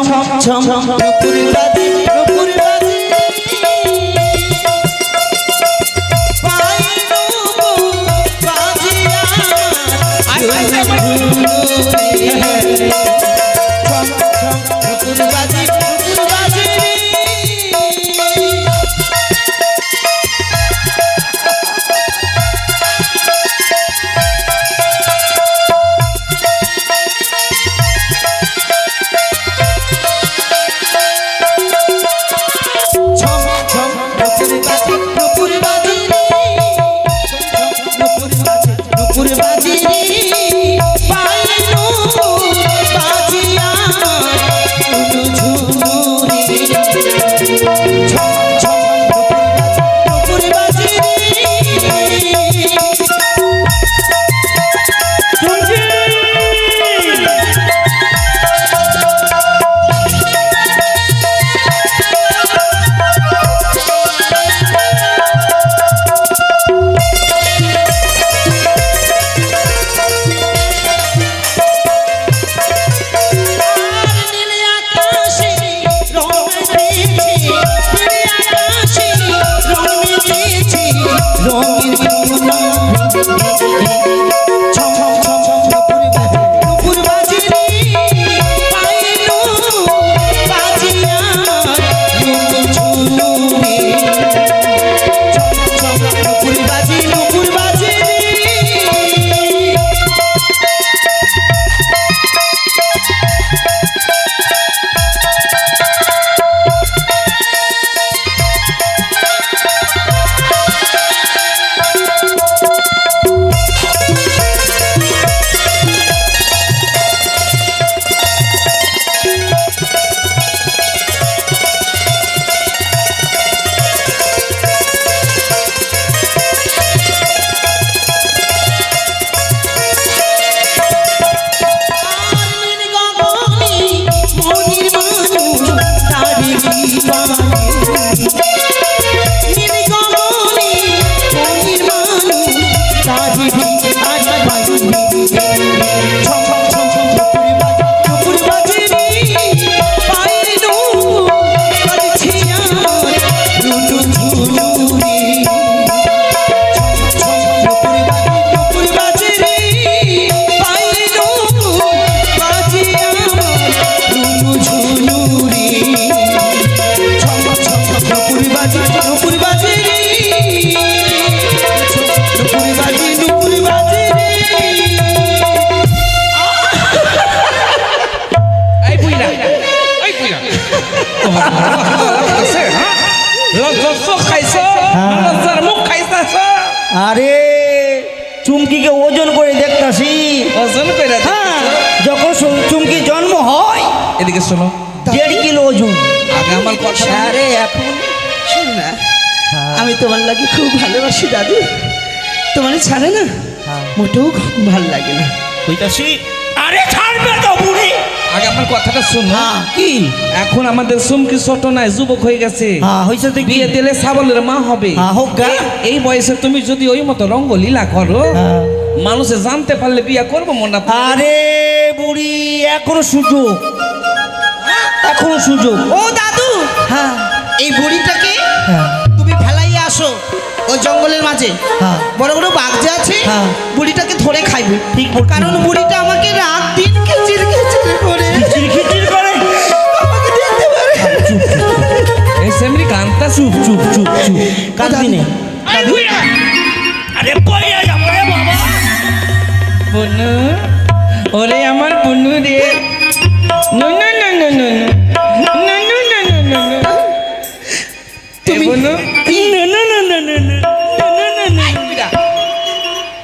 ছম ছম নুপুর বাজে নুপুর বাজে আরে চুমকিকে ওজন করে দেখতাছি ওজন করে যখন চুমকি জন্ম হয় এদিকে শোনো 1.5 কিলো ওজন আগে আমার কথা আরে এখন শোন না আমি তোমার লাগে খুব ভালোবাসি দাদু তোমার ছাড়ে না মোটেও ভালো লাগে না কইতাছি আরে ছাড়বে তো বুড়ি আগে আমার কথাটা শোনো কি এখন আমাদের সুমকি ছোট নাই যুবক হয়ে গেছে হইছে তো বিয়ে দিলে সাবলের মা হবে হোক গা এই বয়সে তুমি যদি ওই মতো রঙ্গলীলা করো মানুষে জানতে পারলে বিয়ে করবো মনে না আরে বুড়ি এখনো সুযোগ এখনো সুযোগ ও দাদু হ্যাঁ এই বুড়িটাকে হ্যাঁ তুমি ফেলাইয়া আসো ওই জঙ্গলের মাঝে বড় বড় বাঘ যে আছে বুড়িটাকে ধরে খাইবে ঠিক কারণ বুড়িটা আমাকে রাত দিন খিচির খিচির করে খিচির করে আমাকে দেখতে পারে এই সেমরি কান্তা চুপ চুপ চুপ চুপ কাঁদবি না আরে পয়য়া যাবো রে বাবা বনু ওরে আমার বনু রে no no no no no no no no no no no no তুমি বনু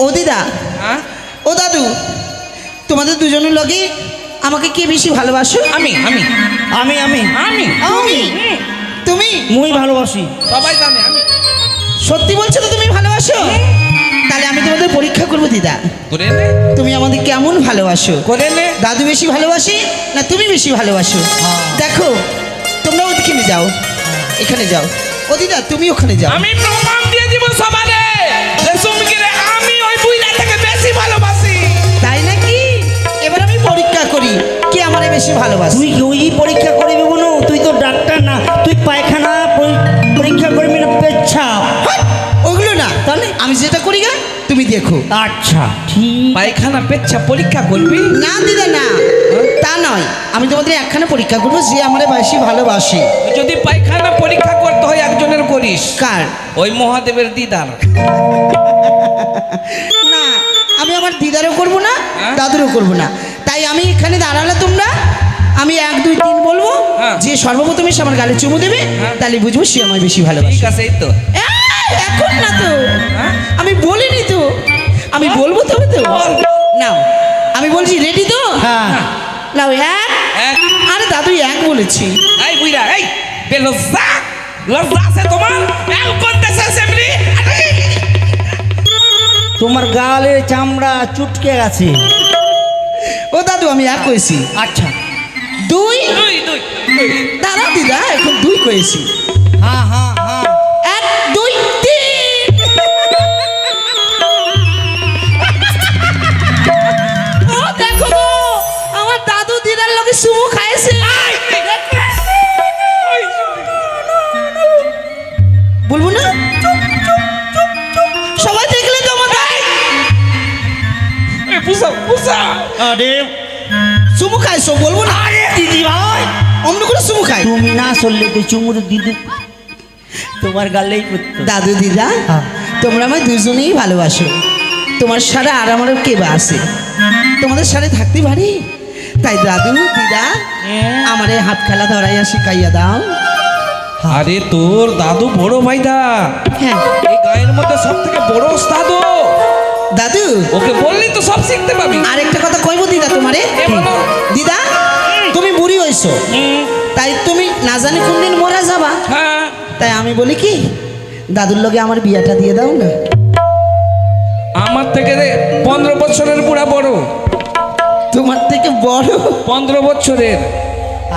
ও দিদা হ্যাঁ ও দাদু তোমাদের দুজনের লগে আমাকে কে বেশি ভালোবাসো আমি আমি আমি আমি আমি তুমি তুমি মুই ভালোবাসি সবাই জানে আমি সত্যি বলছো তো তুমি ভালোবাসো তাহলে আমি তোমাদের পরীক্ষা করবো দিদা করে নে তুমি আমাদের কেমন ভালোবাসো করে নে দাদু বেশি ভালোবাসি না তুমি বেশি ভালোবাসো দেখো তোমরা ওদিকে যাও এখানে যাও ও দিদা তুমি ওখানে যাও আমি প্রমাণ দিয়ে দিব সবারে সুমকি রে আমি ওই বুইলা থেকে বেশি ভালোবাসি তাই নাকি এবার আমি পরীক্ষা করি কে আমারে বেশি ভালোবাসে তুই কি ওই পরীক্ষা তুমি দেখো। আচ্ছা ঠিক। পায়খানা পেচ্ছা পরীক্ষা করবি? না দিদা না, তা নয়, আমি তোমাদের একখানা পরীক্ষা করবো যে আমার বেশি ভালোবাসে। যদি পায়খানা পরীক্ষা করতে হয় একজনের করিস। কার? ওই মহাদেবের দিদার। না, আমি আমার দিদারও করবো না, হ্যাঁ? দাদুরও করবো না। তাই আমি এখানে দাঁড়ালে তোমরা, আমি 1 2 3 বলবো, হ্যাঁ। যে সর্বপ্রথমে সে আমার গালে চুমু দেবে, হ্যাঁ। তাহলে বুঝবো সে আমায় বেশি ঠিক ভালোবাসে। আছে, এই তো। এখন না তো, হ্যাঁ? আমি বলিনি তো, আমি বলবো তবে তো। বল। নাও, আমি বলছি রেডি তো? হ্যাঁ নাও 1। এক। আরে দাদু 1 বলেছি। এই বুইরা, এই বেলজ্জা লজ্জা আছে তোমার? এল করতেছে সেমরি। তোমার গালের চামড়া চুটকে গেছে। ও দাদু আমি 1 কইছি। আচ্ছা 2। দুই দুই দাঁড়া দিদা, এখন 2 কইছি। হ্যাঁ হ্যাঁ হ্যাঁ 1 2 3। ও দেখো গো, আমার দাদু দিদার লগে সুমু খাইছে। বলবো না? সবাই দেখলে তো আমার দাদু পুষা পুষা। আরে সুমু খাইছো, বলবো না? দিদি ভাই, অন্য করে সুমু খাই। তুমি না চললে তো চুমুর দিদি তোমার গালেই পড়তো। দাদু দিদা, হ্যাঁ। তোমরা আমায় দুজনেই ভালোবাসো। তোমার সারা আর আমার কে বা আছে? তোমাদের সাথে থাকতে পারি। তাই দাদু দিদা আমারে হাত খেলা ধরাইয়া শিখাইয়া দাও। আরে তোর দাদু বড় ভাইদা, হ্যাঁ এই গায়ের মধ্যে সব থেকে বড় ওস্তাদ ও। দাদু, ওকে বললি তো সব শিখতে পাবি। আরেকটা কথা কইবো দিদা তোমারে। এ বলো। দিদা, তুমি বুড়ি হইছো, তাই তুমি না জানি কোন দিন মরা যাবা। হ্যাঁ, তাই আমি বলি কি, দাদুর লগে আমার বিয়াটা দিয়ে দাও না। আমার থেকে 15 বছরের বুড়া বড়। তোমার থেকে বড়? 15 বছরের।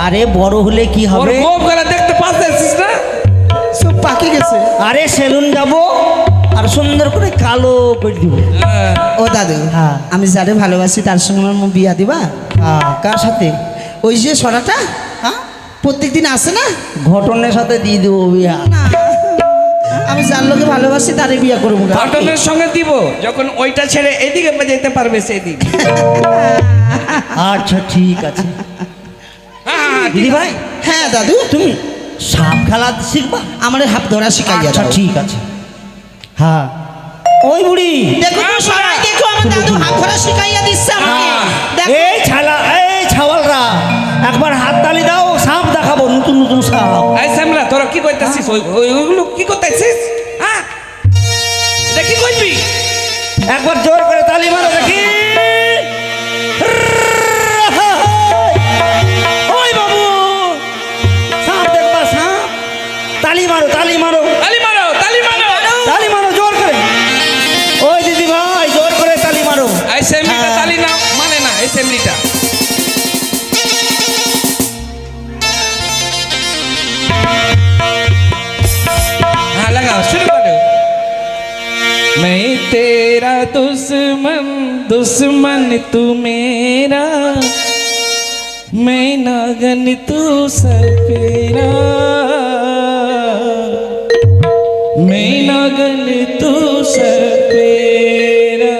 আরে বড় হলে কি ওর হবে? গোপ গলা দেখতে পাচ্ছিস না? সব পাকে গেছে। আরে সেলুন যাব আর সুন্দর করে কালো করে দিব। হ্যাঁ। ও দাদু, হ্যাঁ। আমি যারে ভালোবাসি তার সঙ্গে আমার বিয়া দিবা? কার সাথে? ওই যে সরাটা, হ্যাঁ প্রত্যেক দিন আসে না? ঘটনের সাথে দিয়ে দেবো বিয়া। না, আমি যার লোকে ভালোবাসি তারে বিয়া করবো। ঘটনের সঙ্গে দিব, যখন ওইটা ছেড়ে এদিকে যেতে পারবে সেদিকে। আচ্ছা ঠিক আছে। হ্যাঁ, দিদি ভাই, হ্যাঁ দাদু, তুমি সাপ খেলা শিখবা? আমার হাত ধরা শিখাইয়া আচ্ছা দাও। ঠিক আছে। হ্যাঁ ওই বুড়ি, দেখো তো সবাই দেখো, আমার দাদু হাত ধরা শিখাইয়া দিচ্ছে আমাকে। হ্যাঁ। দেখো। এই ছালা, এই ছাওয়ালরা, একবার হাত তালি দাও, সাপ দেখাবো, নতুন নতুন সাপ। এই শ্যামলা, তোরা কি করতেছিস? ওইগুলো কি করতেছিস? হ্যাঁ, এটা কি করবি? একবার জোর করে তালি মারো দেখি। ওই বাবু, সাপ দেখবা, সাপ। তালি মারো, তালি মারো, তালি মারো, তালি মারো। তালি মারো জোর করে। ওই দিদি ভাই, জোর করে তালি মারো। এই সেমরিটা হ্যাঁ। তালি না মানে না, এই সেমরিটা। हाँ लगाओ, शुरू करो। मैं तेरा दुश्मन, दुश्मन तू मेरा, मैं नागन तू सपेरा, मैं नागन तू सपेरा।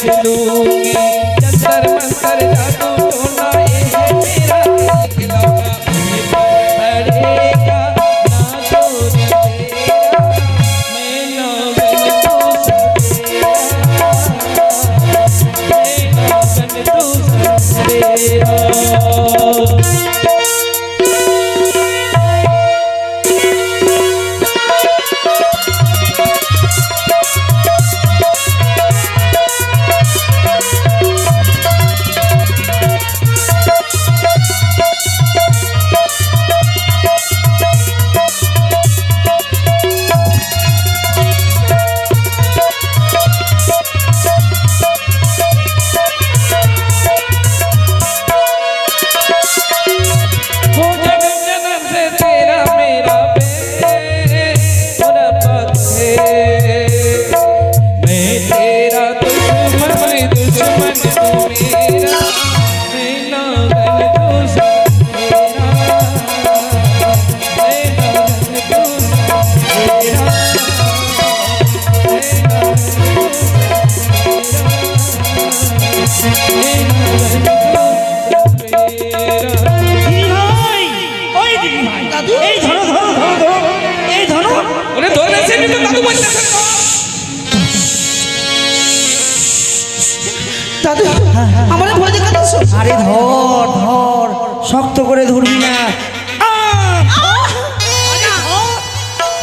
देख लूंगी जंतर मंतर जादू टोना ये है मेरा दिल खिलौना मुझे पड़ेगा ना दूर तेरा मैं लगन तू सवेरा मैं लगन तू सवेरा দিদি ভাই, ওই দিদি ভাই, দাদু। এই ধরো ধরো ধরো ধরো, এই ধরো। ওরে ধরে আছে কিন্তু দাদু বলতে দাদু আমার ভয় দেখাচ্ছ আরে ধর ধর, শক্ত করে ধরবি না।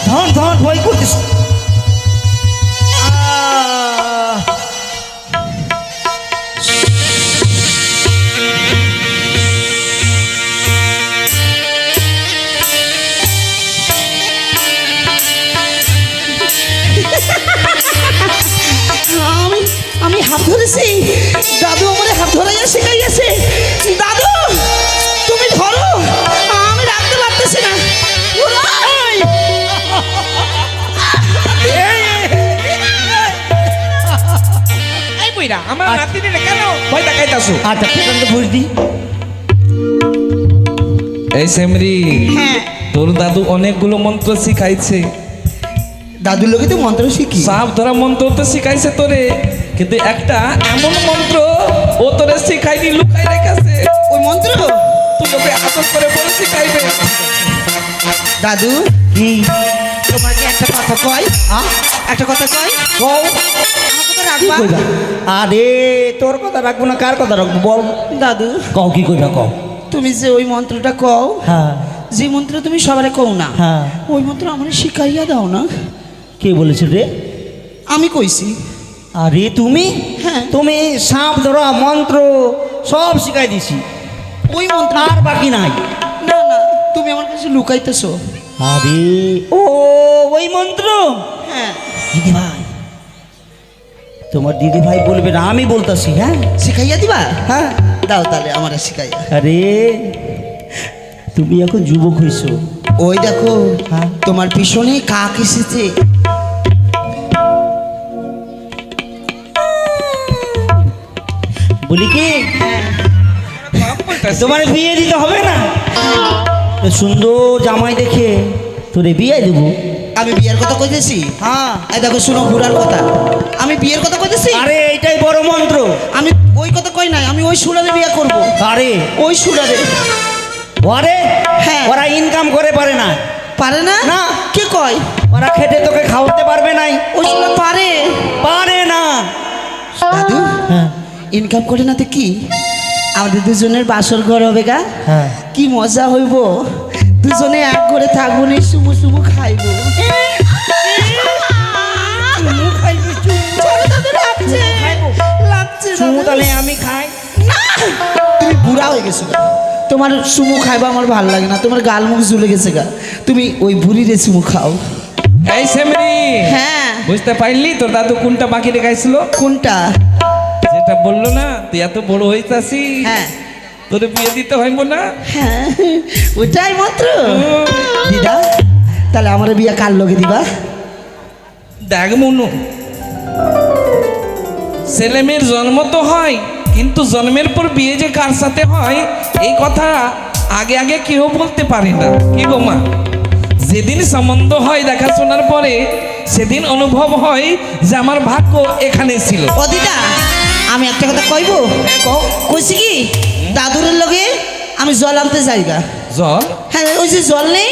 ধর ধর, ভয় করতিস। আমি আমি হাত ধরেছি দাদু আমার হাত ধরাইয়া শিখাইয়াছে দাদু তুমি ধরো আমি রাখতে পারতেছি না ওলাই! এই বইরা আমার নাতি দিলে কেন ভয় দেখাইতাছো আচ্ছা, সেখানে ভোজ দি। এই সেমরি হ্যাঁ তোর দাদু অনেকগুলো মন্ত্র শিখাইছে দাদুর লোকে তো মন্ত্র শিখি সাপ ধরা মন্ত্র তো শিখাইছে তোরে, কিন্তু একটা এমন মন্ত্র ও তোরে শিখাইনি, লুকাই রেখেছে। ওই মন্ত্র তুই ওকে আদর করে বলে শিখাইবে। দাদু কি? তোমাকে একটা কথা কয় একটা কথা কয় কও। আমার কথা কি রাখবা কইবা? আরে তোর কথা রাখবো না, কার কথা রাখবো বল। দাদু কও, কি কইবা কও। তুমি যে ওই মন্ত্রটা কও হ্যাঁ যে মন্ত্র তুমি সবারে কও না হ্যাঁ। ওই মন্ত্র আমার শিখাইয়া দাও না কে বলেছে রে? আমি কইছি আরে তুমি, হ্যাঁ। তুমি সাপ ধরা মন্ত্র সব শিখাই দিছি, ওই মন্ত্র আর বাকি নাই। না না তুমি আমার কাছে লুকাইতেছো আরে ও ওই মন্ত্র। হ্যাঁ দিদি ভাই, তোমার দিদি ভাই বলবে না, আমি বলতাছি। হ্যাঁ শিখাইয়া দিবা হ্যাঁ। দাও তাহলে আমার শিখাইয়া আরে তুমি এখন যুবক হইছো। ওই দেখো হ্যাঁ। তোমার পিছনে কাক এসেছে বলি কি, তোমার বিয়ে দিতে হবে না? তো সুন্দর জামাই দেখে তোরে বিয়ে দেবো। আমি বিয়ের কথা কইতেছি হ্যাঁ। এই দেখো শুনো ঘুরার কথা আমি বিয়ের কথা কইতেছি আরে এইটাই বড় মন্ত্র। আমি ওই কথা কই নাই আমি ওই সুরারে বিয়ে করব আরে ওই সুরারে ওরে, হ্যাঁ। ওরা ইনকাম করে পারে না, পারে না না। কে কয় ওরা খেটে তোকে খাওয়াতে পারবে নাই, ওই সুরা পারে পারে না। দাদু হ্যাঁ ইনকাম করে না তো কি আমাদের দুজনের বাসর ঘর হবে গা হ্যাঁ। কি মজা হইব দুজনে এক করে থাকবো নি সুমু সুমু খাইবো চলো দাদু, লাগছে, লাগছে চুমু দাদু। তাহলে আমি খাই। তুমি বুড়া হয়ে গেছো গা। তোমার সুমু খাইবা আমার ভালো লাগে না তোমার গাল মুখ ঝুলে গেছে গা তুমি ওই বুড়িরে সুমু খাও এই সেমরি হ্যাঁ বুঝতে পারলি তোর দাদু কোনটা বাকি রেখাইছিল? কোনটা যেটা বললো না তুই এত বড় হইতাছি, হ্যাঁ তোর বিয়ে দিতে হইব না। হ্যাঁ ওইটাই মাত্র দিদা তাহলে আমার বিয়া কার লগে দিবা দেখ মনু, ছেলে মেয়ের জন্ম তো হয়, কিন্তু জন্মের পর বিয়ে যে কার সাথে হয় এই কথা আগে আগে কেউ বলতে পারে না। কি গো মা, যেদিন সম্বন্ধ হয় দেখাশোনার পরে সেদিন অনুভব হয় যে আমার ভাগ্য এখানে ছিল। ও দিদা আমি একটা কথা কইব কইছি কি দাদুরের লগে আমি জল আনতে যাইগা জল হ্যাঁ ওই যে জল নেই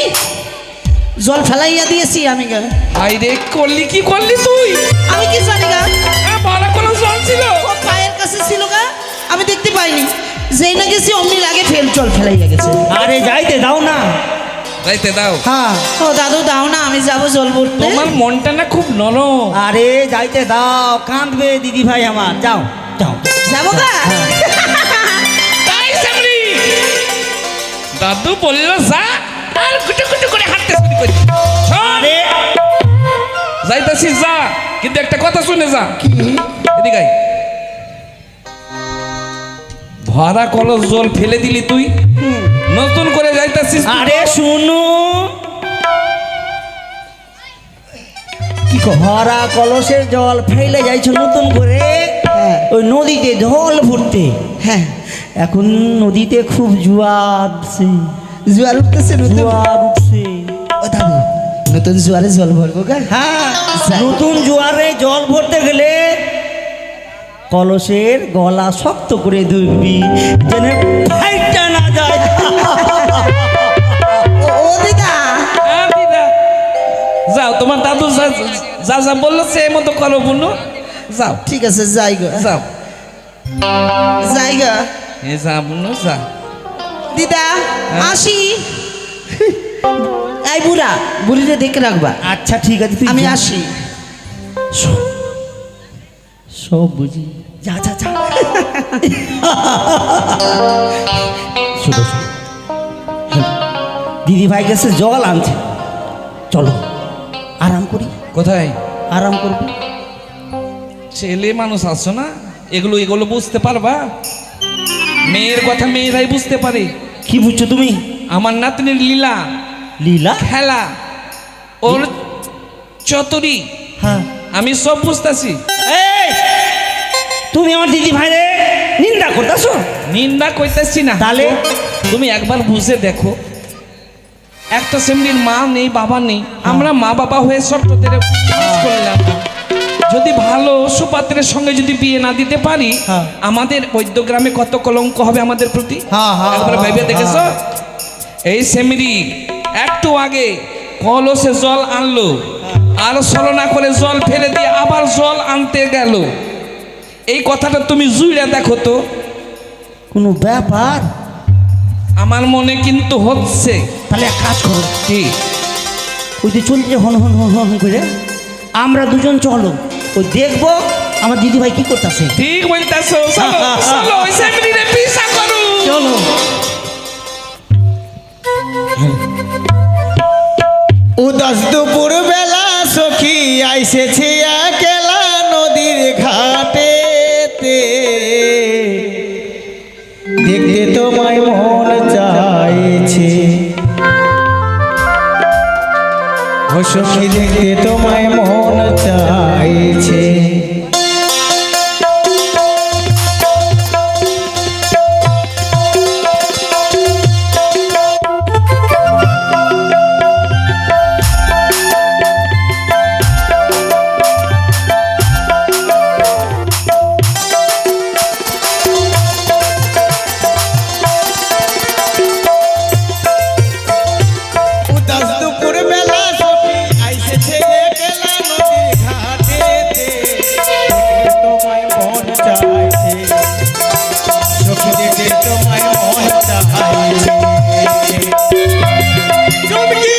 জল ফেলাইয়া দিয়েছি আমি গা আই রে করলি কি করলি তুই আমি কি জানি গা বড় কোনো জল ছিল ও পায়ের কাছে ছিল গা আমি দেখতে পাইনি যেই না গেছি অমনি লাগে ফেল জল ফেলাইয়া গেছে আরে যাইতে দাও না। যাইতে দাও হ্যাঁ ও দাদু দাও না আমি যাব জল ভরতে তোমার মনটা না খুব নরম আরে যাইতে দাও, কাঁদবে দিদি ভাই আমার, যাও যাও। যাবো গা তাই সামরি দাদু বললো যা আর কুটু কুটু করে হাঁটতে শুরু করি আরে যাইতাছিস যা, কিন্তু একটা কথা শুনে যা। কি এদিকে আয়। ভরা কলস জল ফেলে দিলি তুই, নতুন করে যাইতাছিস। আরে শুনু, কি ভরা কলসের জল ফেলে যাইছো নতুন করে ওই নদীতে জল ভরতে। হ্যাঁ এখন নদীতে খুব জোয়ার উঠছে, জোয়ার উঠতেছে নতুন জোয়ার উঠছে। ও দাদু নতুন জোয়ারে জল ভরবো গা হ্যাঁ, নতুন জোয়ারে জল ভরতে গেলে কলসের গলা শক্ত করে ধরবি যেন ফাইটটা না যায়। ও দিদা দিদা যাও, তোমার দাদু যা যা যা বললো সে মতো করো বুনু, যাও ঠিক আছে যাই গো যাও। যাই গা এ যা বুনু যা। দিদা আসি এই বুড়া বুড়িরে দেখে রাখবা আচ্ছা ঠিক আছে, তুই আমি যা। আসি সব বুঝি, যা যা যা। শুধু দিদি ভাই গেছে জল আনছে, চলো আরাম করি। কোথায়? আরাম করবো। ছেলে মানুষ আছো না, এগুলো এগুলো বুঝতে পারবা? মেয়ের কথা মেয়েরাই বুঝতে পারে। কি বুঝছো তুমি? আমার নাতনির লীলা লীলা? খেলা, ওর চতুরি, হ্যাঁ আমি সব বুঝতেছি। এই, তুমি আমার দিদি ভাইরে নিন্দা করতেছো? নিন্দা কইতেছি না, তাহলে? তুমি একবার বুঝে দেখো, একটা সেমনির মা নেই বাবা নেই, আমরা মা বাবা হয়ে সব তোদের মানুষ করলাম। যদি ভালো সুপাত্রের সঙ্গে যদি বিয়ে না দিতে পারি, হ্যাঁ। আমাদের বৈদ্যগ্রামে কত কলঙ্ক হবে আমাদের প্রতি। হ্যাঁ, হ্যাঁ, একবার হ্যাঁ, ভেবে দেখেছো? এই সেমরি একটু আগে কলসে জল আনলো, আর ছলনা করে জল ফেলে দিয়ে আবার জল আনতে গেল। এই কথাটা তুমি জুইরা দেখো তো, কোনো ব্যাপার? আমার মনে কিন্তু হচ্ছে। তাহলে এক কাজ করো, কি? ওই যে চলছে হন হন হন হন করে, আমরা দুজন চলো, ওই দেখবো আমার দিদি ভাই কি করতেছে। ঠিক বলতেছো, চলো চলো ওই সেমরিরে পিছা করো। চলো। উদাস দুপুর বেলা সখী আইসেছে একলা নদীর ঘাটেতে, দেখতে তোমায় মন চাইছে, ও সখী দেখতে তোমায় মন চাইছে। উদাস দুপুর বেলা সখী আইসেছে একলা নদীর ঘাটেতে, দেখতে তোমায় মন চাইছে, সখী দেখতে তোমায় মন চাইছে। চুমকি!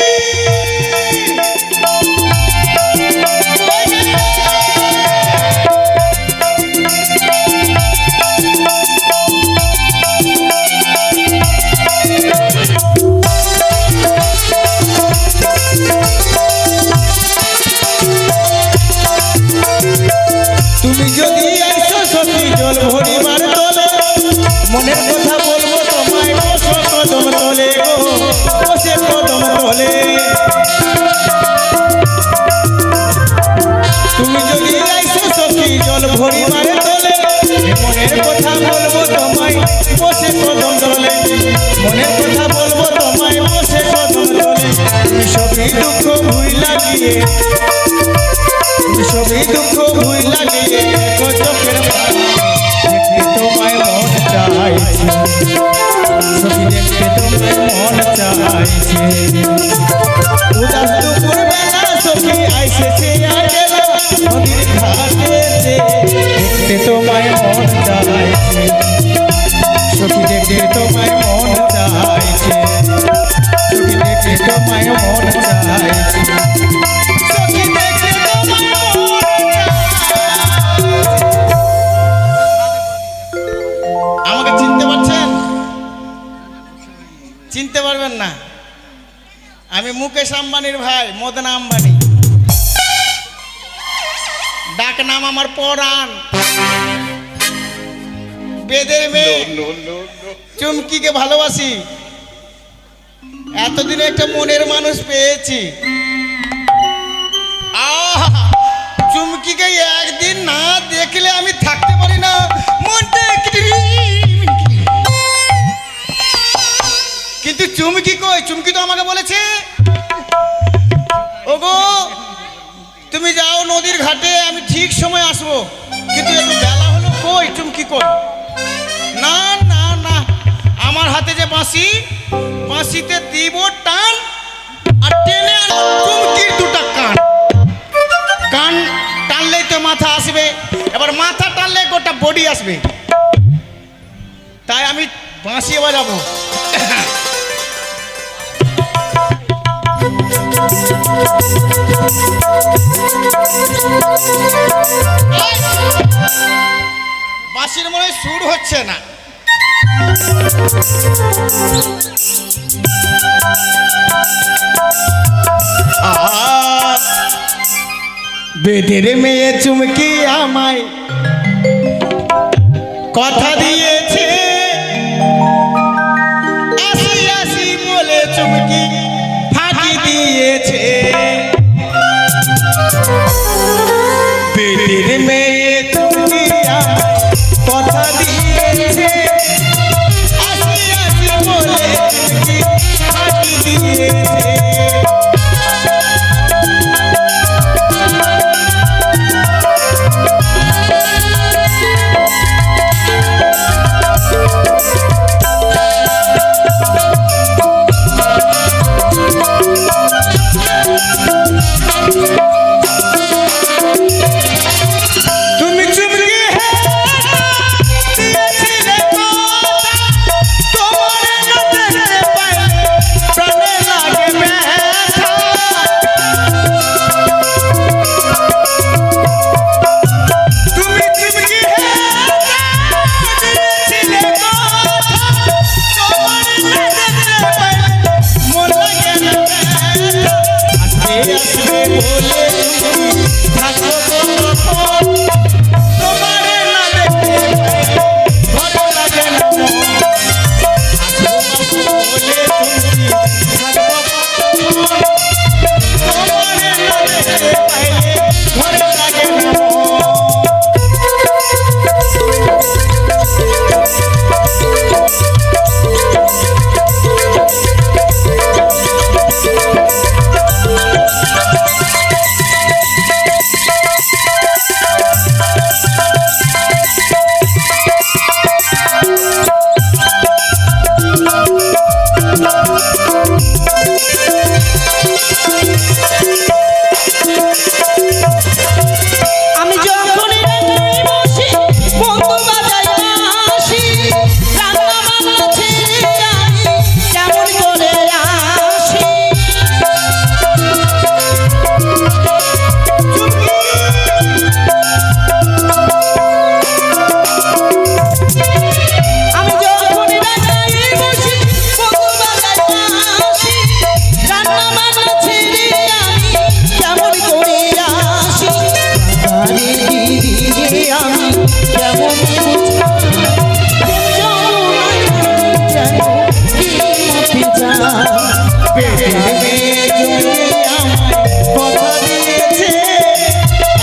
তুমি যদি আইসো সখী জল ভরিবার তোলে, মনের কথা বলবো তোমায় বসো কদম তোলে গো, বসে কদম তোলে। তুমি যদি আইসো সখী জল ভরিবার তোলে, মনের কথা বলবো তোমায় বসে কদম তোলে, মনের কথা বলবো তোমায় বসে কদম তোলে। তুমি সবই দুঃখ ভুই লাগিয়ে, তুমি সবই দুঃখ ভুই লাগিয়ে দেখো চোখের পানি, যাইছে উদাস দুপুর বেলা সখী আইসেছে আগেলা নদীর ঘাটেতে দেখতে তোমায় মন চাইছে সখী দেখতে তোমায় মন চাইছে সখী দেখতে তোমায় মন চাইছে সখী দেখতে তোমায় মন আমাকে চিনতে পারছেন? চিনতে পারবেন না? আমি মুকেশ আম্বানির ভাই মদনা আম্বানি, ডাক নাম আমার পরাণ, বেদের মেয়ে চুমকিকে ভালোবাসি। এতদিনে একটা মনের মানুষ পেয়েছি। চুমকিকে একদিন না দেখলে আমি থাকতে পারি না, মনটা কিন্তু চুমকি কই? চুমকি তো আমাকে বলেছে ওগো তুমি যাও নদীর ঘাটে, আমি ঠিক সময় আসবো, কিন্তু একটু বেলা হলো, কই চুমকি কই? না না না, আমার হাতে যে বাঁশি, বাঁশিতে দিব টান আর টেনে আনবো চুমকির দুটা কান। কান টানলেই তো মাথা আসবে, এবার মাথা টানলে গোটা বডি আসবে, তাই আমি বাঁশি বাজাবো। বাঁশির মনে হয় সুর হচ্ছে না। বেদের মেয়ে চুমকি আমায় কথা দিয়েছে, আসি আসি বলে চুমকি ফাঁকি দিয়েছে। বেদের মেয়ে চুমকি আমায় কথা দিয়েছে, আসি আসি বলে চুমকি ফাঁকি দিয়েছে। তুমি চুমকি দিয়েছিলে কথা, তোমার না দেখতে পাইলে প্রাণে লাগে ব্যথা। তুমি চুমকি দিয়েছিলে কথা, তোমার না দেখতে পাইলে মন লাগে না ব্যথা। আসবে আসবে বলে তুমি থাকো কতক্ষণ, তোমারে না দেখতে পাইলে ভালো লাগে না মন। আসবো আসবো বলে তুমি থাকো কতক্ষণ, তোমারে না দেখতে পাইলে ভালো লাগে না মন। আমি যখন রান্নায় বসি, বন্ধু বাজাই বাঁশি, রান্না বান্না ছেড়ে আমি কেমন করে আসি। আমি যখন রান্নায় বসি, বন্ধু বাজাই বাঁশি, রান্না বান্না ছেড়ে আমি কেমন করে আসি। আরে দিদি আমি কেমন বেদের মেয়ে চুমকি আমায় কথা দিয়েছে,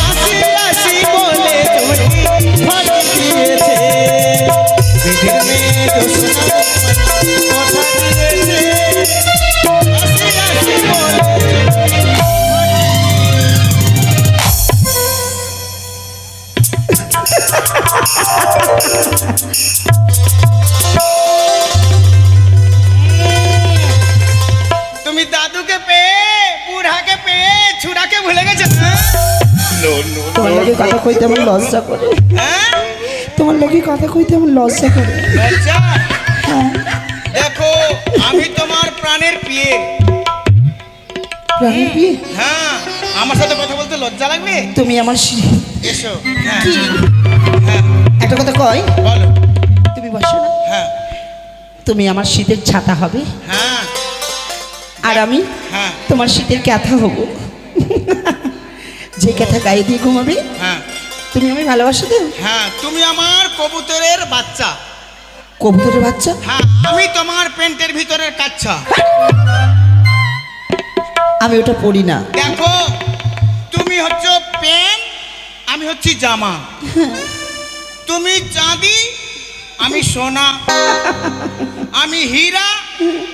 আসি আসি বলে চুমকি ফাঁকি দিয়েছে। বেদের মেয়ে জোসনা কথা দিয়েছে, আসি আসি বলে তোমার লোকে কথা কইতে আমার লজ্জা করে। হ্যাঁ তোমার লোকে কথা কইতে আমার লজ্জা করে। লজ্জা? হ্যাঁ, দেখো আমি তোমার প্রাণের প্রিয়ে। প্রাণের বিয়ে? হ্যাঁ আমার সাথে কথা বলতে লজ্জা লাগবে? তুমি আমার এসো। হ্যাঁ কি হ্যাঁ একটা কথা কই, বলো। তুমি বসো না। হ্যাঁ তুমি আমার শীতের ছাতা হবে, হ্যাঁ আর আমি হ্যাঁ তোমার শীতের ক্যাথা হব। যে ক্যাথা গায়ে দিয়ে ঘুমাবে, হ্যাঁ তুমি আমি ভালোবাসা দেব। হ্যাঁ তুমি আমার কবুতরের বাচ্চা। কবুতরের বাচ্চা? হ্যাঁ আমি তোমার প্যান্টের ভিতরের কাচ্চা। আমি ওটা পড়ি না। দেখো তুমি হচ্ছে প্যান্ট, আমি হচ্ছি জামা। তুমি চাঁদি, আমি সোনা। আমি হীরা,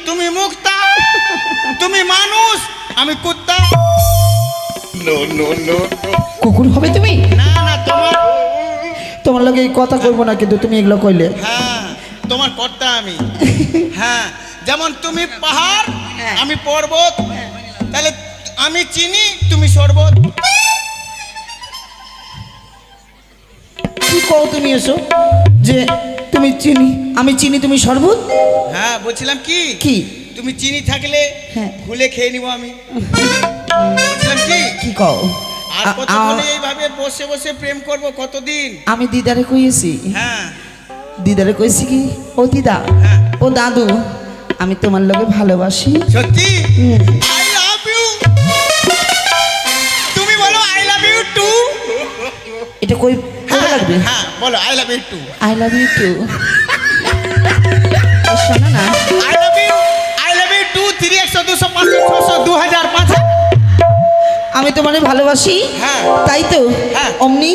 তুমি মুক্তা। তুমি মানুষ, আমি কুত্তা। কুকুর হবে তুমি? না না তোমার, তোমার লগে এই কথা কইবো না, কিন্তু তুমি এগুলো কইলে। হ্যাঁ তোমার কর্তা আমি। হ্যাঁ যেমন তুমি পাহাড়, আমি পর্বত। তাহলে আমি চিনি, তুমি শরবত। কি কও তুমি এসো যে তুমি চিনি, আমি চিনি, তুমি শরবত? হ্যাঁ বলছিলাম কি কি তুমি চিনি থাকলে হ্যাঁ। ঘুলে খেয়ে নিব আমি। বলছিলাম কি কি কও? আর কতদিন এইভাবে বসে বসে প্রেম করব, কতদিন? আমি দিদারে কইছি, হ্যাঁ দিদারে কইছি কি, ও দিদা, হ্যাঁ। ও দাদু, আমি তোমার লগে ভালোবাসি। সত্যি? I love you. তুমি বলো আই লাভ ইউ টু। এটা কই কবে লাগবে? হ্যাঁ বলো I love you too. I love you too. শোনো না, আই লাভ ইউ টু 3 100 200 500 600 2000 5000। আমি তোমারে ভালোবাসি, হ্যাঁ। তাই তো হ্যাঁ। অমনি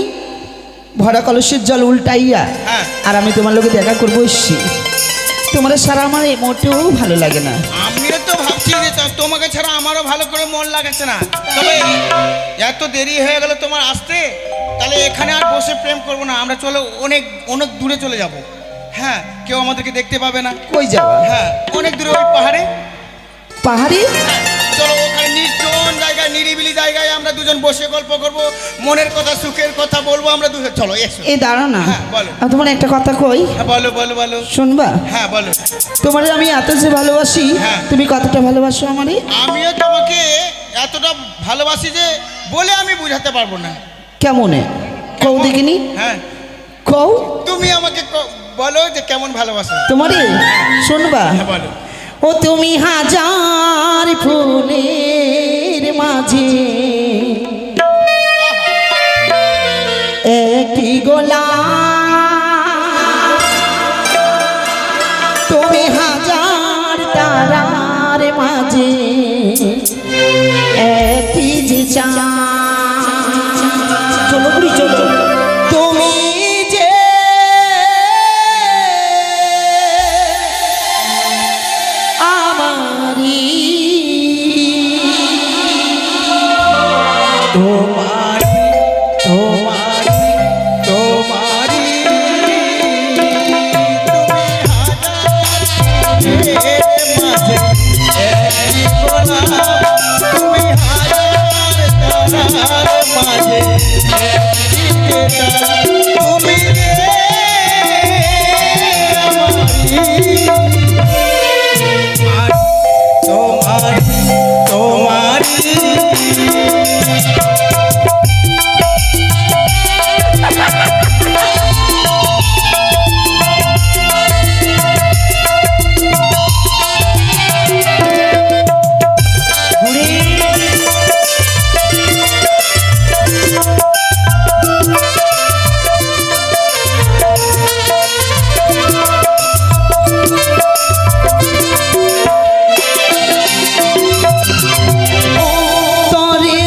ভরা কলসের জল উল্টাইয়া হ্যাঁ। আর আমি তোমার লোকে দেখা করবো এসছি। তোমার সারা আমার এই মোটেও ভালো লাগে না। আমিও তো ভাবছি যে তোমাকে ছাড়া আমারও ভালো করে মন লাগাচ্ছে না। তবে এত দেরি হয়ে গেল তোমার আসতে, তাহলে এখানে আর বসে প্রেম করব না, আমরা চলো অনেক অনেক দূরে চলে যাব। হ্যাঁ কেউ আমাদেরকে দেখতে পাবে না। কই যাওয়া? হ্যাঁ অনেক দূরে ওই পাহাড়ে। পাহাড়ি? চলো ওখানে নির্জন জায়গায়, নিরিবিলি জায়গায় আমরা দুজন বসে গল্প করব, মনের কথা সুখের কথা বলবো আমরা দুজন। চলো এসো। এই দাঁড়া না, হ্যাঁ, বলো। আমি তোমার একটা কথা কই, হ্যাঁ বলো বলো বলো। শুনবা? হ্যাঁ বলো। তোমার আমি এত যে ভালোবাসি, হ্যাঁ। তুমি কতটা ভালোবাসো আমারে? আমিও তোমাকে এতটা ভালোবাসি যে বলে আমি বুঝাতে পারবো না। কেমনে কও দেখিনি? হ্যাঁ কও তুমি আমাকে বলো যে কেমন ভালোবাসো। তোমারে, শুনবা? হ্যাঁ বলো। ও তুমি হাজার ফুলের মাঝে একটি গোলাপ, তুমি হাজার তারার মাঝে একটি যে চাঁদ। চলো বুড়ি চলো, তুমি যে আমারি, তোমারি তোমারি তোমারি তুমি হাজার মাঝে এক গোলাপ, তুমি হাজার তারার মাঝে এক তারা, তুমি আমারি তোমারি তরে তরে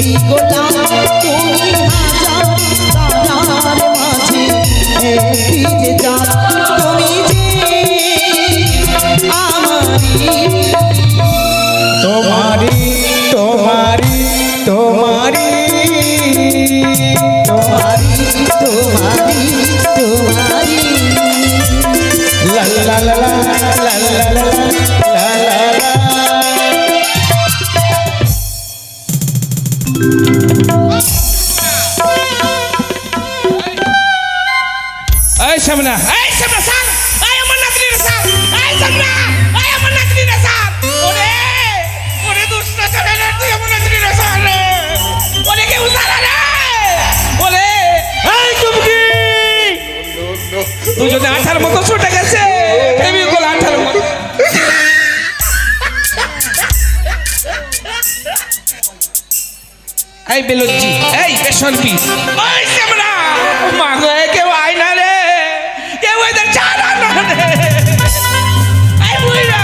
একটি গোলাপ তুমি হাজার তারার মাঝে একটি যে চাঁদ তুমি যে আমারি তোমারি তোমারি তোমারি তোমারি তোমারি তোমারি লা লা লা লা লা লা লা লা লা লা। এই সামনা স্যার, এই আমার নাতনি রে স্যার, এই সামনা, এই আমার নাতনি রে স্যার। ওরে ওরে দুষ্ট ছেলে রে, তুই আমার নাতনি রে স্যার রে। ওরে কেউ সারা রে। ওরে এই চুমকি, তুই যদি আঠার মতো ছুটে গেছে ফেভিকল আঠার মতো। এই বেলজ্জি, এই বেসরবি, ওই সামনা, মা গো কেউ আয় না রে, কেউ এদের ছাড়া না রে। এই বুইরা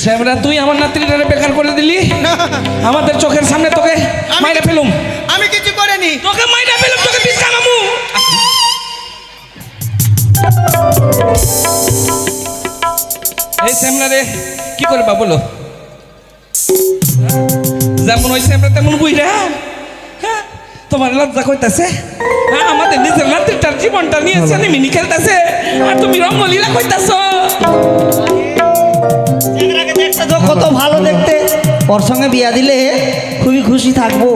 শ্যামরা, তুই আমার নাতনিটারে বেকার করে দিলি। আমাদের চোখের সামনে তোকে মাইরা ফেলুম। আমি কিছু করিনি। তোকে মাইরা ফেলুম, তোকে বিষ খাওয়ামু। এই শ্যামরা রে কি করবা বলো? যেমন ওই শ্যামরা তেমন বুইরা। হ্যাঁ, তোমার লজ্জা কইতাছে? হ্যাঁ, আমাদের নিজের নাতনিটার জীবনটা নিয়ে মিনি খেলতেছে, আর তুমি রঙ্গলীলা কইতাছ। তো কত ভালো দেখতে, ওর সঙ্গে বিয়া দিলে খুবই খুশি থাকবো।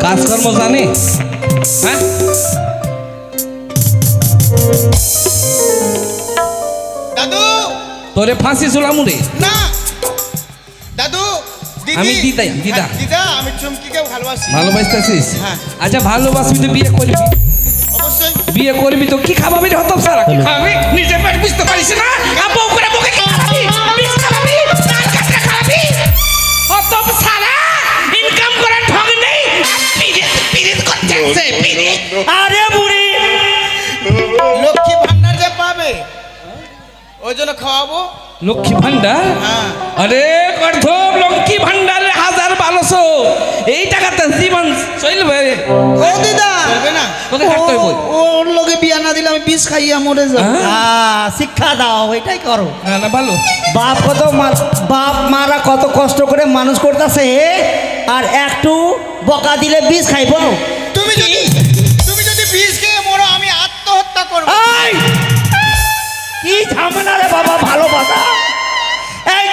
কাজকর্ম জানে? হ্যাঁ, দাদু তোরে ফাঁসি ঝুলামু রে। না দাদু, দিদি, আমি দিদাই, দিদা। হ্যাঁ, দিদা, আমি চুমকিকে ভালোবাসি। ভালোবাসতেছিস? হ্যাঁ। আচ্ছা, ভালোবাসবি তো বিয়ে করবি। অবশ্যই। বিয়ে করবি তো কি খাবাবি রে হতম সারা? কি খাবি? নিজে পেট বুঝতে পারিস না? বউ করে মুখে কি খাবি? বিষ খাবি? নাল কাটরা খাবি? হতম সারা, ইনকাম করার ঢং নেই, পিরিত করতেছে, পিরিত। আরে বুড়ি, লক্ষ্মী ভান্ডার যে পাবে ওই জন্য খাওয়াবো। লক্ষ্মী ভান্ডার? হ্যাঁ। আরে গর্ধব, লক্ষ্মী ভান্ডারে 1200, এই টাকাতে জীবন চলবে? ও দিদা, চলবে না। তোকে থাকতে হইব। ওর লোকে বিয়া না দিলে আমি বিষ খাইয়া মরে যাব। শিক্ষা দাও, এটাই করো। না না, ভালো। বাপ মারা কত কষ্ট করে মানুষ করতেছে, আর একটু বকা দিলে বিষ খাইব। তুমি যদি বিষ খেয়ে মরো, আমি আত্মহত্যা করবো। এই, কি ঝামেলা রে বাবা, ভালোবাসা। এই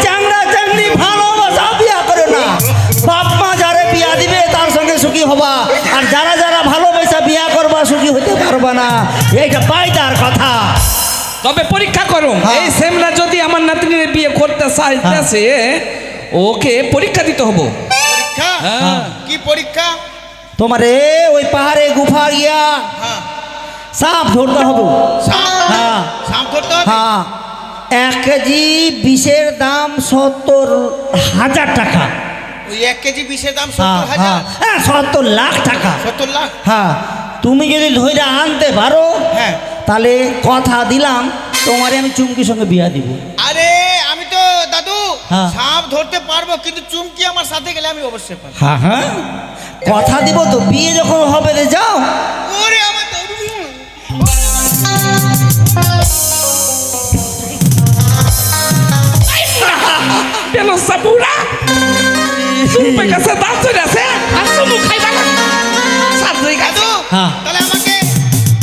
চাংড়া চাংড়ি ভালোবাসা বিয়া করে না। বাপ মা যারে বিয়া দিবে তার সঙ্গে সুখী হবা, আর যারা যারা ভালোবাসা বিয়া করবা সুখী হতে পারবা না, এইটা পাইতার কথা। তবে পরীক্ষা করো, এই সেমরা যদি আমার নাতনির বিয়ে করতে চাইতেছে, ওকে পরীক্ষা দিতে হবো। পরীক্ষা? হ্যাঁ। কি পরীক্ষা? তোমারে ওই পাহাড়ে গুফা গিয়া হ্যাঁ। সাপ ধরতে হবে। সাপ? হ্যাঁ সাপ ধরতে হবে? হ্যাঁ, 1 কেজি বিষের দাম 70,000 টাকা। ওই 1 কেজি বিষের দাম হ্যাঁ 70,000? 70 লাখ টাকা। 70 লাখ? হ্যাঁ, তুমি যদি ধৈর্য আনতে পারো, হ্যাঁ। তাহলে কথা দিলাম তোমারে আমি চুমকির সঙ্গে বিয়া দিব। আরে আমি তো দাদু হ্যাঁ। সাপ ধরতে পারবো, কিন্তু চুমকি আমার সাথে গেলে আমি অবশ্যই পারবো। হ্যাঁ হ্যাঁ, কথা দিব তো, বিয়ে যখন হবে রে যাও। ওরে আমার দাদু। পেলো সাপুরা, সুপে কাছে দাঁত চলে আছে, আর সুমু খাইবা না। সাজই দাদু, হ্যাঁ। তাহলে আমাকে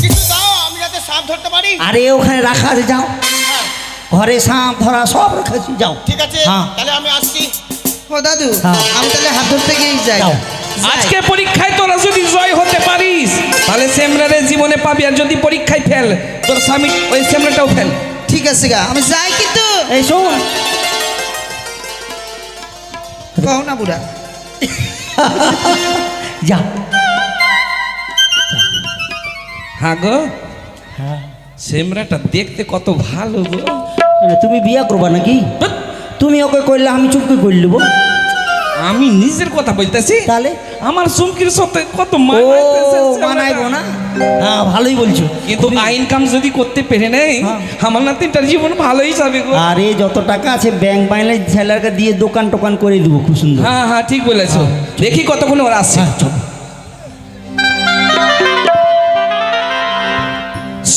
কিছু দাও, আমি যাতে সাপ ধরতে পারি। আরে ওখানে রাখা আছে, যাও। হ্যাঁ, ঘরে সাপ ধরা সব রেখেছি, যাও। ঠিক আছে, হ্যাঁ। তাহলে আমি আসছি। ও দাদু, হ্যাঁ। আমি তাহলে হাত ধরতে গিয়েই যাই। যাও। আজকে পরীক্ষায় তোরা যদি জয় হতে পারিস, তাহলে সেমরারে জীবনে পাবি, আর যদি পরীক্ষায় ফেল, তোর স্বামী ওই সেমরাটাও ফেল। ঠিক আছে গা, আমি যাই কিন্তু। এই শোন, কও না বুড়া। যা। হ্যাঁ গো, সেমরাটা দেখতে কত ভালো গো। তুমি বিয়া করবা নাকি? ধ্যাৎ, তুমি ওকে করলে আমি চুপকে করে নেবো। আমি নিজের কথা বলতেছি, তাহলে আমার চুমকির সাথে কত ও মানাইতেছে মানাইবো না? হ্যাঁ ভালোই বলছো। কিন্তু ইনকাম যদি করতে পেরে নেই, হ্যাঁ। আমার নাতিটার জীবন ভালোই যাবে গো। আরে যত টাকা আছে ব্যাংক ব্যালেন্স ছেলেকে দিয়ে দোকান টোকান করে দিব খুব সুন্দর। হ্যাঁ হ্যাঁ ঠিক বলেছো। দেখি কতক্ষণ ওরা আসছে।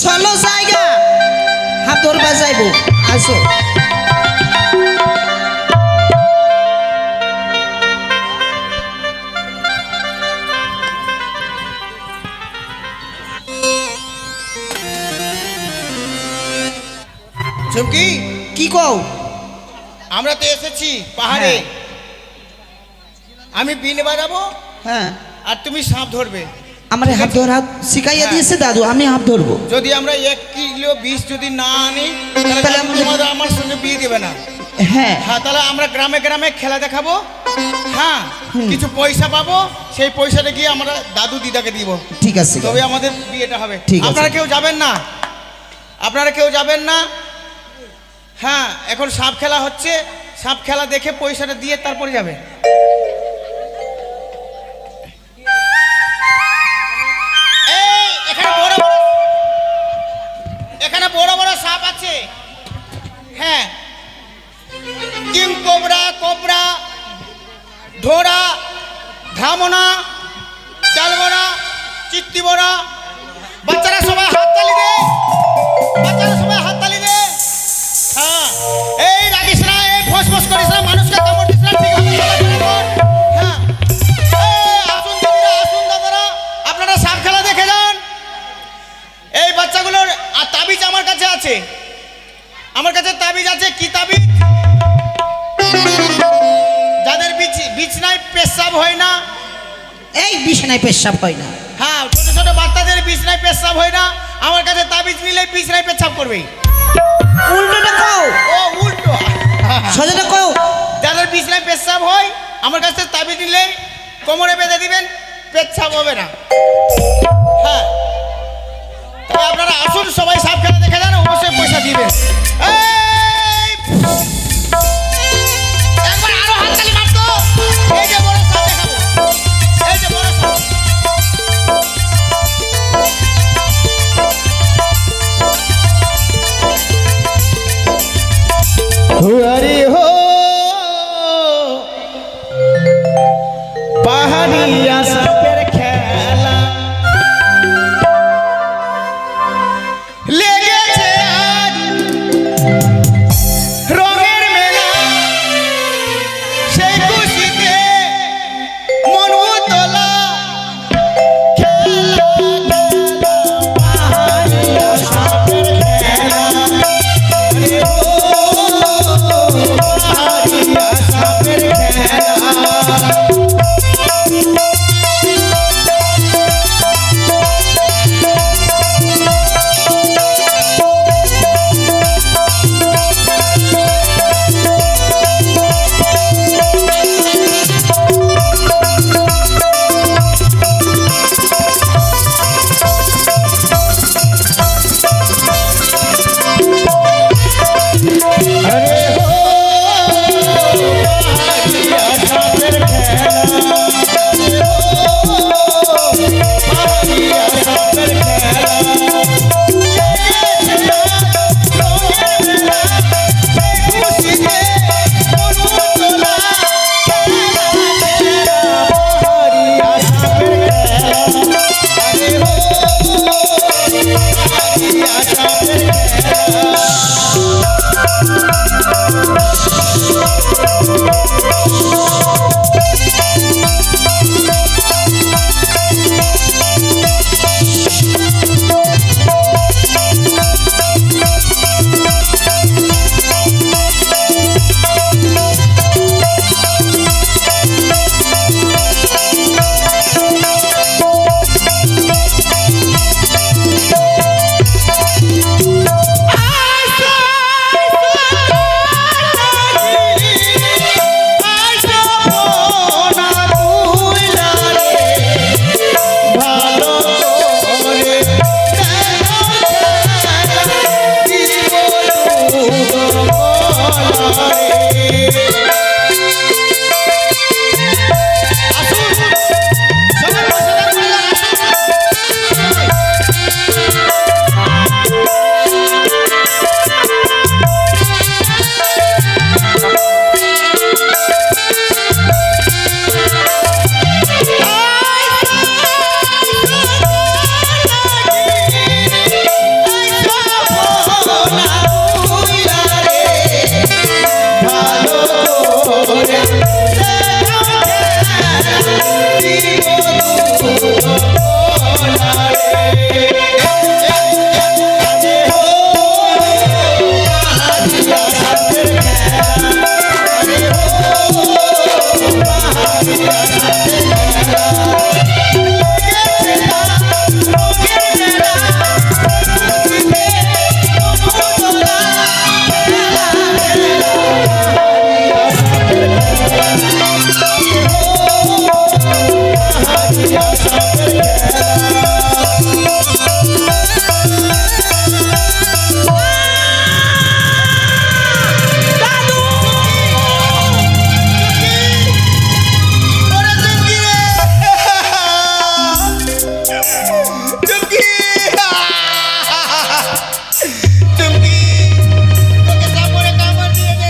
চলো জায়গা, হাতর বাজাইবো, আসো। চুমকি, কি কও? আমরা তো এসেছি পাহাড়ে। আমি বিন বাজাবো হ্যাঁ, আর তুমি সাপ ধরবে। আমার হাত ধর, হাত শিখাইয়া দিয়েছে দাদু, আমি হাত ধরবো। যদি আমরা 1 কিলো বিষ যদি না আনি, তাহলে তাহলে দাদু তোমাদের আমার সঙ্গে বিয়ে দেবে না। হ্যাঁ, হ্যাঁ, তাহলে আমরা গ্রামে গ্রামে খেলা দেখাবো। হ্যাঁ, কিছু পয়সা পাবো, সেই পয়সাটা গিয়ে আমরা দাদু দিদাকে দিব, ঠিক আছে গা। তবে আমাদের বিয়েটা হবে। ঠিক আছে। আপনারা কেউ যাবেন না, আপনারা কেউ যাবেন না। হ্যাঁ, এখন সাপ খেলা হচ্ছে, সাপ খেলা দেখে পয়সাটা দিয়ে তারপরে যাবে। এই, এখানে বড় বড় সাপ আছে। হ্যাঁ, কিং কোবরা, কোবরা, ঢোরা, ধামনা, চালবরা, চিত্তিবরা। বাচ্চারা সবাই হাততালি দে, বাচ্চারা সবাই হাততালি দে। হ্যাঁ, এই রাগিস না, এই ফস ফস করিস না, মানুষকে কামড় দিস না, ঠিক হবে চলাফেরা কর। হ্যাঁ, এই আসুন দিদিরা, আসুন দাদারা, আপনারা সাপ খেলা দেখে যান। এই বাচ্চাগুলোর আর তাবিজ আমার কাছে আছে, আমার কাছে তাবিজ আছে। কি তাবিজ? যাদের বিছনায় পেশাব হয় না, এই বিছানায় পেশাব হয় না। হ্যাঁ, ছোট ছোট বাচ্চাদের বিছনায় পেশাব হয় না, আমার কাছে তাবিজ নিলে বিছনায় পেশাব করবে। উল্টোটা কও, ও উল্টো। সোজাটা কও। যাদের বিছনায় পেশাব হয়, আমার কাছে তাবিজ নিলে কোমরে বেঁধে দিবেন, পেশাব হবে না। হ্যাঁ, তবে আপনারা আসুন, সবাই সাপ খেলা দেখে যান, অবশ্যই পয়সা দিবেন। এই, একবার আরো হাততালি মারতো। এই যে বড় সাপ দেখাবো, এই যে বড় সাপ। হুয়ারি হো পাহাড়িয়া সাপের খেলা লেগেছে আজ, রঙের মেলা, সেই খুশিতে মন উতলা। খেলা খেলা পাহাড়িয়া সাপের খেলা, রে ও আসুন সবাই মশলা করে যান, আসুন।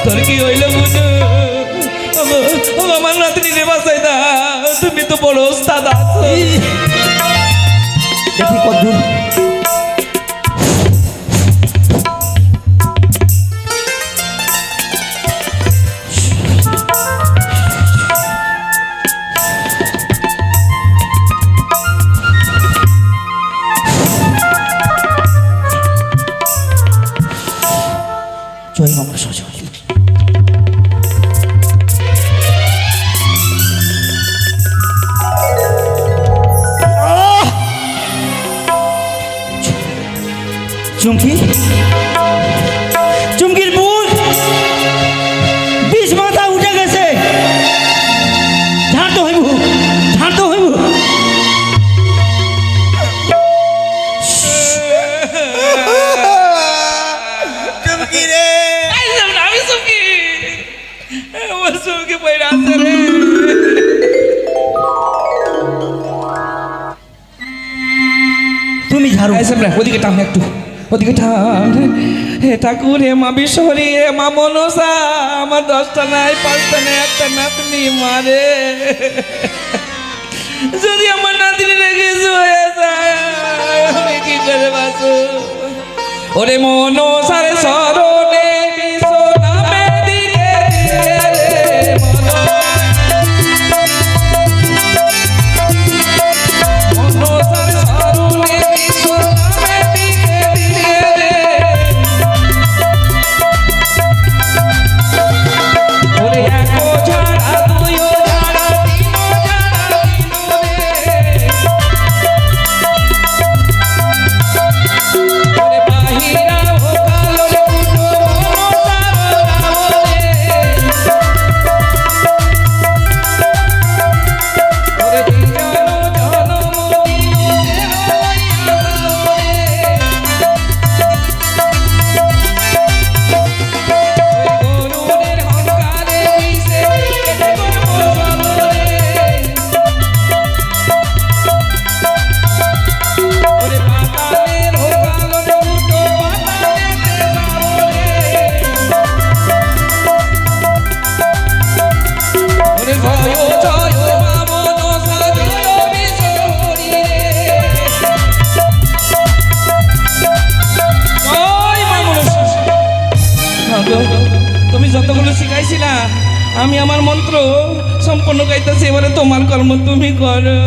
তোর কি হইল বুঝু আমার নাতনি রে বাসাই দা তুমি তো বড় ওস্তাদ আছো দেখি কদ্দুর জয় মামা সজল চুমকি চুমকির বুক বিষ মাথা উঠে গেছে ঝাড়তে হইব ঝাড়তে হইব চুমকি রে আমি চুমকি আমার চুমকি পয়রা আছে রে তুমি ঝাড়ু ওদিকে টান একটু ওদিকে টান হে ঠাকুর হে মা বিশ্বহরি হে মা মনসা আমার 10টা নাই 5টা নাই একটা নাতনি মারে যদি আমার নাতনি রেখে হয়ে যায় আমি কি করে বাঁচো ওরে মনসারে সরণে বিশ্ব নামে দিকে রে মনসারে সরণে বিশ্ব নামে দিকে রে ওরে একো ছাড়া দুইও ছাড়া তিনও ছাড়া তিনও রে ওরে বাহিরা ও কালো রে কুটো ওরে দিজানো জনম দিও গরুরের হংকারে মিশে কেটে করবো চলরে ওরে পাতালের হোকালো রে উঠো পাতালেতে ওরে জয় জয় মামন সাজয় বিশ্বহরি জয় মামন তুমি যতগুলো শিখাইছিলা আমি আমার মন্ত্র সম্পূর্ণ গাইতেছি এবারে তোমার কর্ম তুমি করো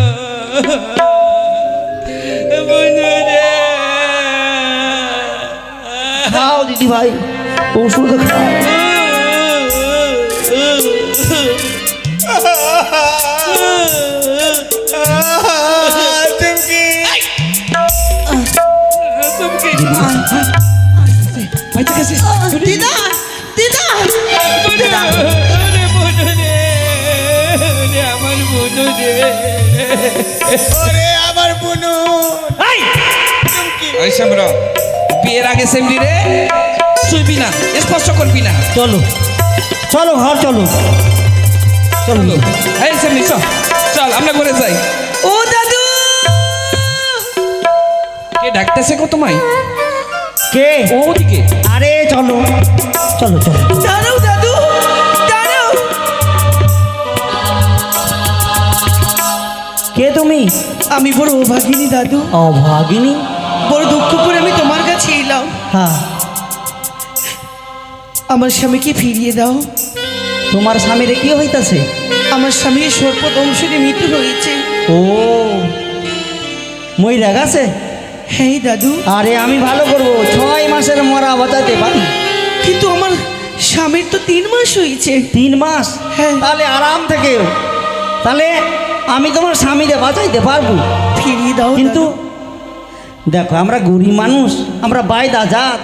ভাই ওষুধ খাও। বাইতে গেছে দিদা দিদা আমার বুনু এই সামরা বিয়ের আগে সেমরি রে শুইবি না, স্পষ্ট করবি না। চলো চলো ঘর চলো চলো। এই সেমরি চল চল আমরা ঘরে যাই। ও দাদু কে ডাকতেছে কো তোমায়? কে? ওদিকে। আরে চলো চলো চলো। দাঁড়াও দাদু দাঁড়াও। কে তুমি? আমি বড় অভাগিনী দাদু, অভাগিনী? বড় দুঃখ করে আমি তোমার কাছে এলাম। হ্যাঁ, আমার স্বামীকে ফিরিয়ে দাও। তোমার স্বামীরে কি হইতাছে? আমার স্বামীর সর্পদংশনে মৃত্যু হয়েছে। ও মইরা গেছে? হ্যাঁ দাদু। আরে আমি ভালো করব, 6 মাসের মরা বাঁচাতে পারি। কিন্তু আমার স্বামীর তো 3 মাস হয়েছে। 3 মাস? হ্যাঁ। তাহলে আরাম থেকে, তাহলে আমি তোমার স্বামীরে বাঁচাইতে পারবো। ফিরিয়ে দাও কিন্তু দেখো আমরা গরিব মানুষ, আমরা বাইদা জাত,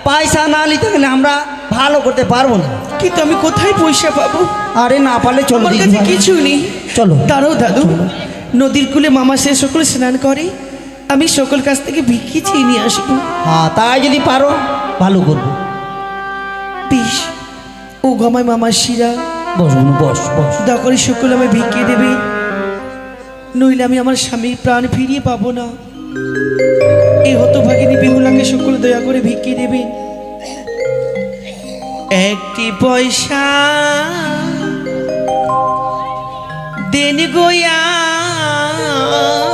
পয়সা না নিতে গেলে আমরা ভালো করতে পারবো না। কিন্তু আমি কোথায় পয়সা পাবো? আরে না পারলে চলো আমার দিদি কাছে ভাই। কিছু নেই। চলো। দাঁড়াও দাদু, নদীর কূলে মামা সে সকল স্নান করে, আমি সকল কাছ থেকে ভিক্ষি চেয়ে নিয়ে আসবো। হ্যাঁ তাই যদি পারো ভালো করবো। বেশ, ও গমায় মামার শিরা বস বোন, বস বস। দয়া করে সকল আমায় ভিক্ষে দেবে, নইলে আমি আমার স্বামীর প্রাণ ফিরিয়ে পাবো না। এই হতভাগিনী বেহুলাকে সকল দয়া করে ভিক্ষে দেবে। একটি পয়সা দেন গোয়া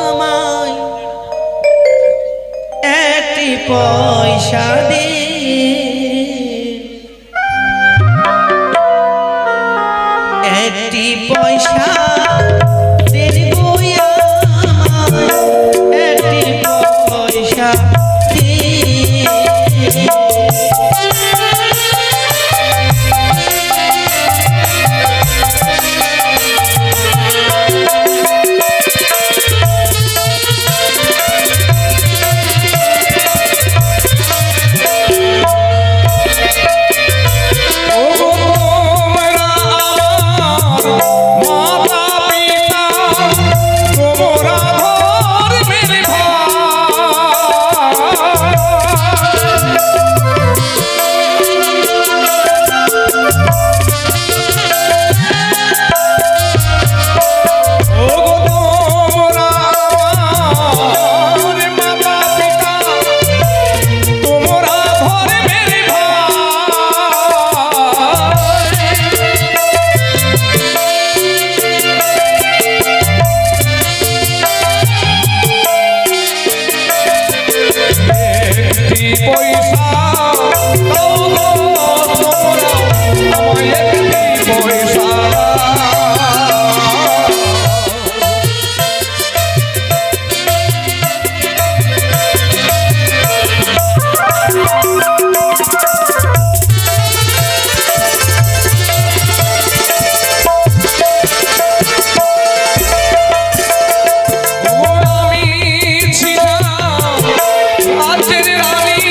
আমায়, একটি পয়সা দে, একটি পয়সা দেন গোয়া আমায়, একটি পয়সা দে। আমি ছিলাম রাজ্যের রানী,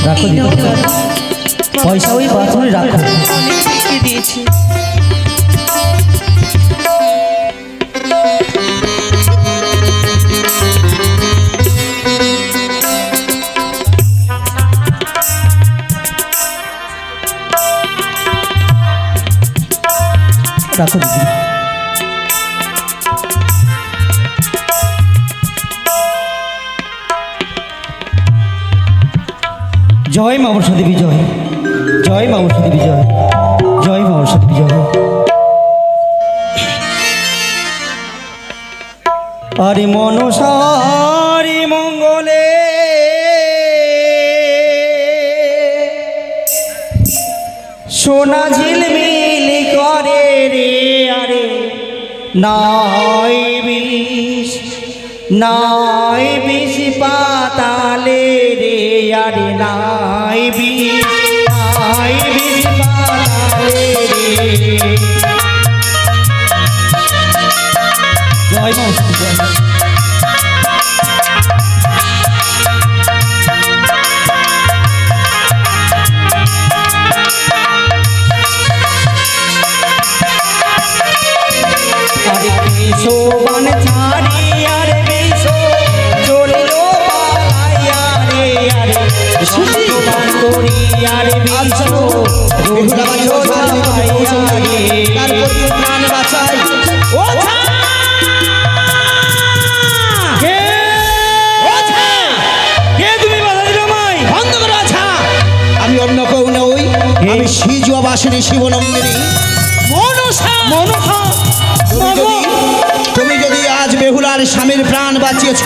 রাখো এই নাও দিদি। দাদু। পয়সা ওই বাথরুমে রাখো। অনেক রেখে দিয়েছি। রাখো দিদি। জয় মা বর্ষা দেবী জয়, জয় মা বর্ষা দেবী জয়, জয় মা বর্ষা দেবী জয়। আরে মনসারি মঙ্গলে সোনা ঝিলমিল করে রে, আরে নাই বিষ, নাই বিষ পাতালে রে, আরে নাই বিষ, নাই বিষ পাতালে রে। জয় মা জয়। আরে বিশো বান ছাড়ি, আরে বিশো চলিল পালাইয়া রে, আরে সত্যি? বান করি, আরে বিশো রহিল ছাড়াইয়া রে। তারপর তুই প্রাণ বাঁচাই। ও ছা! কে? কে তুমি বাধা দিল আমায়? বন্ধ করো আছা। আমি অন্য কেউ নই, আমি সিজুয়া বাসিনী শিবনন্দিনী মনসা। মনসা! তুমি যদি আজ বেহুলার স্বামীর প্রাণ বাঁচিয়েছ,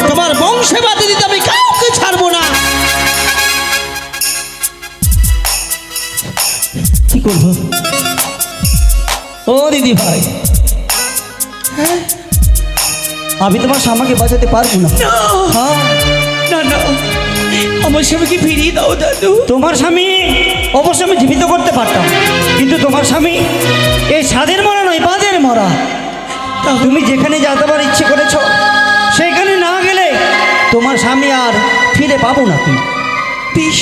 তোমার বংশে বাদে দিতে আমি কাউকে ছাড়বো না। কি করবো? ও দিদি ভাই, আমি তোমার স্বামীকে বাঁচাতে পারবো না। হ্যাঁ, না না, আমার স্বামীকে ফিরিয়ে দাও দাদু। তোমার স্বামী অবশ্য আমি জীবিত করতে পারতাম, কিন্তু তোমার স্বামী এই স্বাদের মরা নয়, বাদের মরা। তুমি যেখানে যাবার ইচ্ছে করেছ সেখানে না গেলে তোমার স্বামী আর ফিরে পাবো না। তুমি বেশ,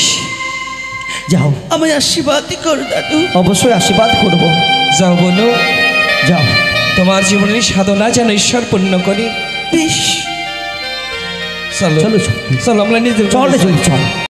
যাও, আমায় আশীর্বাদই করো দাদু। অবশ্যই আশীর্বাদ করবো। যাও বলো, যাও। তোমার জীবনের সাধনা যেন ঈশ্বর পূর্ণ করে। বেশ, চলো চলো, চলো। চলো আমরা নিজের চলে চলি চল।